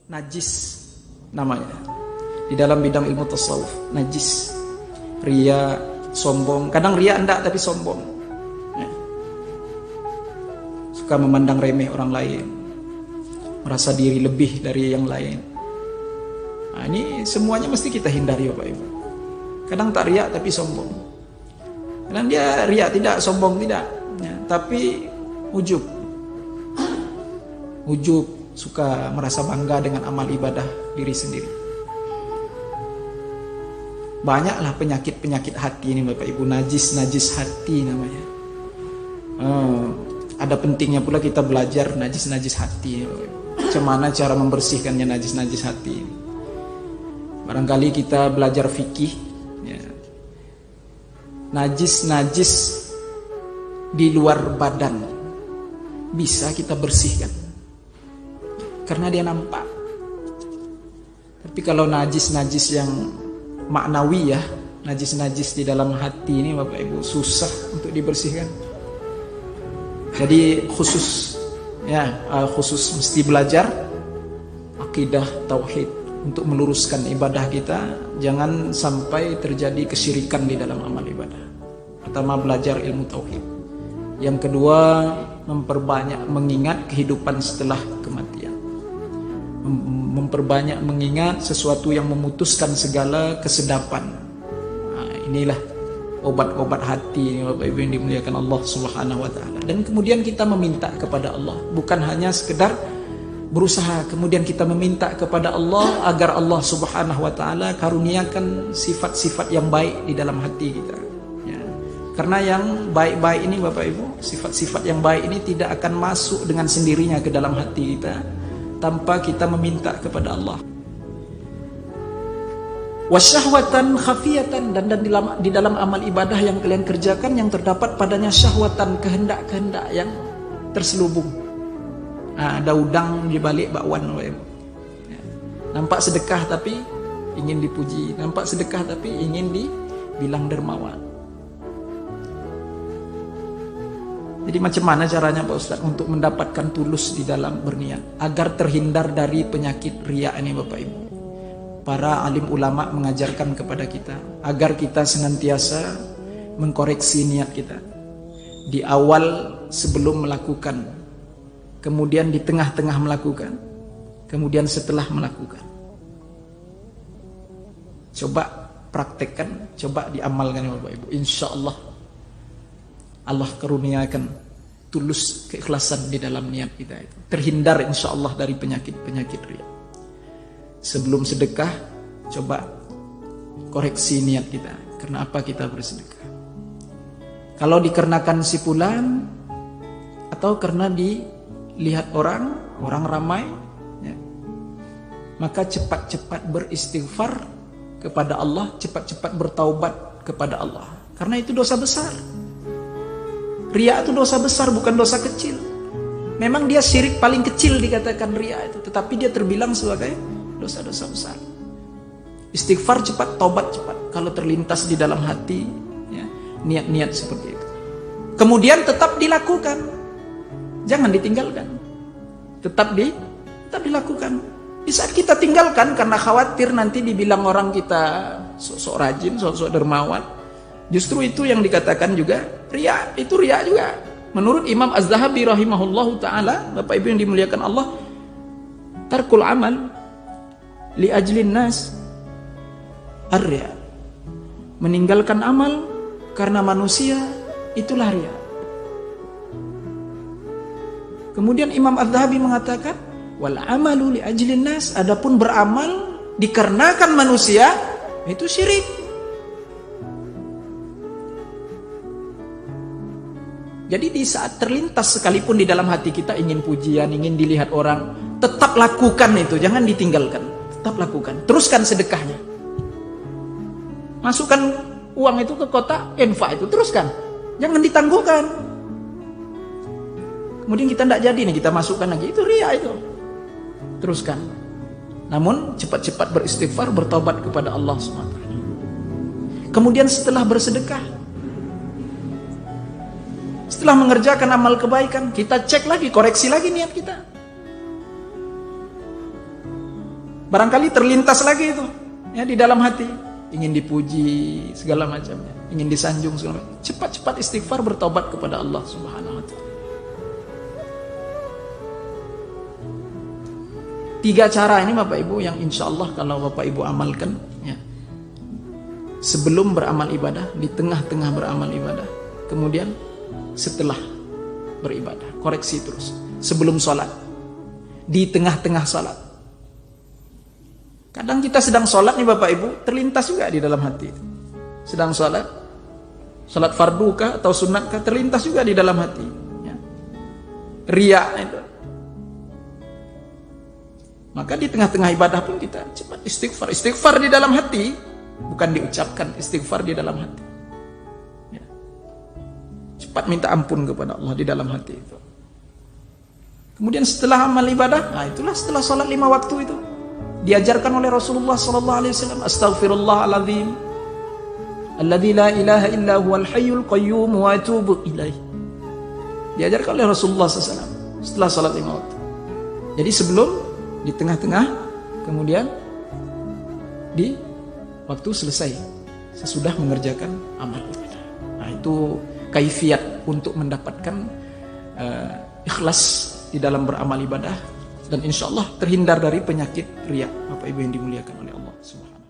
najis namanya di dalam bidang ilmu tasawuf. Najis, ria, sombong. Kadang ria enggak tapi sombong ya. Suka memandang remeh orang lain, merasa diri lebih dari yang lain. Nah, ini semuanya mesti kita hindari Bapak Ibu. Kadang tak ria tapi sombong. Kadang dia ria tidak, sombong tidak ya, tapi ujub, suka merasa bangga dengan amal ibadah diri sendiri. Banyaklah penyakit hati ini Bapak Ibu. Najis hati namanya. Ada pentingnya pula kita belajar najis hati Bapak Ibu. Macam mana cara membersihkannya najis hati ini. Barangkali kita belajar fikih ya. Najis di luar badan bisa kita bersihkan karena dia nampak. Tapi kalau najis yang maknawi ya, najis di dalam hati ini Bapak Ibu susah untuk dibersihkan. Jadi khusus mesti belajar akidah tauhid untuk meluruskan ibadah kita. Jangan sampai terjadi kesyirikan di dalam amal ibadah. Pertama, belajar ilmu tauhid. Yang kedua, memperbanyak mengingat kehidupan setelah kematian. Memperbanyak mengingat sesuatu yang memutuskan segala kesedapan. Nah, inilah obat-obat hati Bapak Ibu yang dimuliakan Allah Subhanahu wa taala. Dan kemudian kita meminta kepada Allah, bukan hanya sekedar berusaha, kemudian kita meminta kepada Allah agar Allah Subhanahu wa taala karuniakan sifat-sifat yang baik di dalam hati kita ya. Karena yang baik-baik ini Bapak Ibu, sifat-sifat yang baik ini tidak akan masuk dengan sendirinya ke dalam hati kita tanpa kita meminta kepada Allah. Wasyahwatan khafiyatan, dan di dalam amal ibadah yang kalian kerjakan yang terdapat padanya syahwatan, kehendak-kehendak yang terselubung. Ada udang di balik bakwan ya. Nampak sedekah tapi ingin dipuji, nampak sedekah tapi ingin dibilang dermawan. Jadi macam mana caranya Pak Ustaz untuk mendapatkan tulus di dalam berniat agar terhindar dari penyakit riya ini Bapak Ibu? Para alim ulama mengajarkan kepada kita agar kita senantiasa mengkoreksi niat kita di awal sebelum melakukan, kemudian di tengah-tengah melakukan, kemudian setelah melakukan. Coba praktekkan, coba diamalkan Bapak Ibu. Insya Allah Allah karuniakan tulus keikhlasan di dalam niat kita itu. Terhindar insya Allah dari penyakit riya. Sebelum sedekah, coba koreksi niat kita. Kenapa kita bersedekah? Kalau dikarenakan si fulan atau karena dilihat orang ramai ya, maka cepat-cepat beristighfar kepada Allah, cepat-cepat bertaubat kepada Allah, karena itu dosa besar. Riya itu dosa besar, bukan dosa kecil. Memang dia syirik paling kecil dikatakan riya itu, tetapi dia terbilang sebagai dosa-dosa besar. Istighfar cepat, taubat cepat kalau terlintas di dalam hati ya, niat-niat seperti itu. Kemudian tetap dilakukan, jangan ditinggalkan. Tetap dilakukan. Di saat kita tinggalkan karena khawatir nanti dibilang orang kita sok-sok rajin, sok-sok dermawan, justru itu yang dikatakan juga riya. Itu riya juga. Menurut Imam Az-Zahabi rahimahullahu taala, Bapak Ibu yang dimuliakan Allah, tarkul amal li ajlin nas ar-riya. Meninggalkan amal karena manusia, itulah riya. Kemudian Imam Az-Zahabi mengatakan, wal amalu li ajlin nas, adapun beramal dikarenakan manusia, itu syirik. Jadi di saat terlintas sekalipun di dalam hati kita ingin pujian, ingin dilihat orang, tetap lakukan itu, jangan ditinggalkan. Tetap lakukan, teruskan sedekahnya. Masukkan uang itu ke kotak infak itu, teruskan. Jangan ditangguhkan. Kemudian kita tidak jadi nih, kita masukkan lagi, itu riya itu. Teruskan. Namun cepat-cepat beristighfar, bertobat kepada Allah SWT. Kemudian setelah bersedekah, setelah mengerjakan amal kebaikan, kita cek lagi, koreksi lagi niat kita. barangkali terlintas lagi itu ya di dalam hati, ingin dipuji segala macamnya, ingin disanjung segala macam. Cepat-cepat istighfar, bertobat kepada Allah Subhanahu wa taala. 3 cara ini Bapak Ibu yang insya Allah kalau Bapak Ibu amalkan ya, sebelum beramal ibadah, di tengah-tengah beramal ibadah, kemudian setelah beribadah, koreksi terus. Sebelum sholat, di tengah-tengah sholat. Kadang kita sedang sholat nih Bapak Ibu, terlintas juga di dalam hati. Sedang sholat, sholat fardu kah atau sunat kah, terlintas juga di dalam hati ya. Riya itu. Maka di tengah-tengah ibadah pun kita cepat istighfar. Istighfar di dalam hati, bukan diucapkan, istighfar di dalam hati ya. Cepat minta ampun kepada Allah di dalam hati itu. Kemudian setelah amal ibadah, nah itulah setelah sholat 5 waktu itu, diajarkan oleh Rasulullah SAW, astaghfirullahaladzim alladzi la ilaha illa huwal hayyul qayyum wa atubu ilaih. Diajarkan oleh Rasulullah SAW setelah sholat 5 waktu. Jadi sebelum, di tengah-tengah, kemudian di waktu selesai, sesudah mengerjakan amal ibadah. Nah itu kaifiat untuk mendapatkan ikhlas di dalam beramal ibadah, dan insya Allah terhindar dari penyakit riya Bapak Ibu yang dimuliakan oleh Allah Subhanahu.